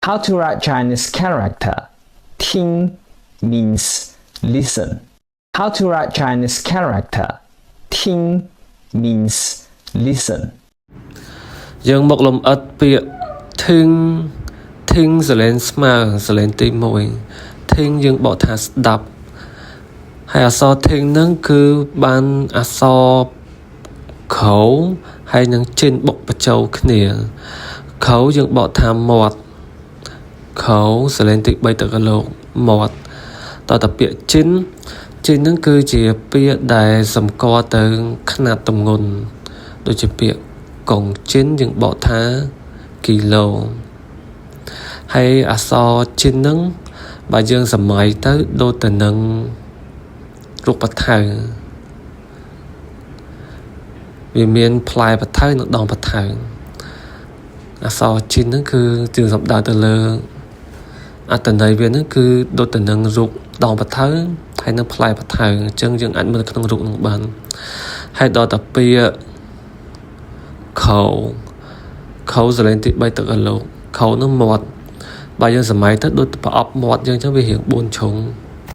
How to write Chinese character 听 means listen. How to write Chinese character 听 means listen. យើងមកលំអិតពាក្យធឹងធឹងសលេនស្មើសលេនទី1ធឹងយើងបកថាស្ដាប់ហើយអក្សរធឹងហ្នឹងគឺបានអក្សរខោហើយនឹងចិនបុកបញ្ចូលគ្នាខោយើងបកថាមាត់ខោសលេនទី3តកលោកមាត់តទៅពាក្យចិនហ្នឹងគឺជាពាក្យដែលសម្គាល់ទៅຂະຫນាត់ទម្ងន់ដូចជាពាក្យកងចិនយើងបកថាគីឡូហើយអក្សរចិនហ្នឹងបើយើងសម័យទៅដូចទៅនឹងរូបបថៅវាមានផ្លែបថៅនិងដងបថៅអក្សរចិនហ្នឹងគឺជាសំដៅទៅលើអត្ថន័យវាហ្នឹងគឺដូចទៅនឹងរូបដងបថៅហើយនឹងផ្លែបថៅអញ្ចឹងយើងអាចមើលក្នុងរូបហ្នឹងបានហើយដល់តែពាក្យខោសលេនទី3ទឹកអលោកខោនឹងមាត់បើយើងសម័យទៅដូចប្រអប់មាត់យើងអញ្ចឹងវារៀង4ជ្រុង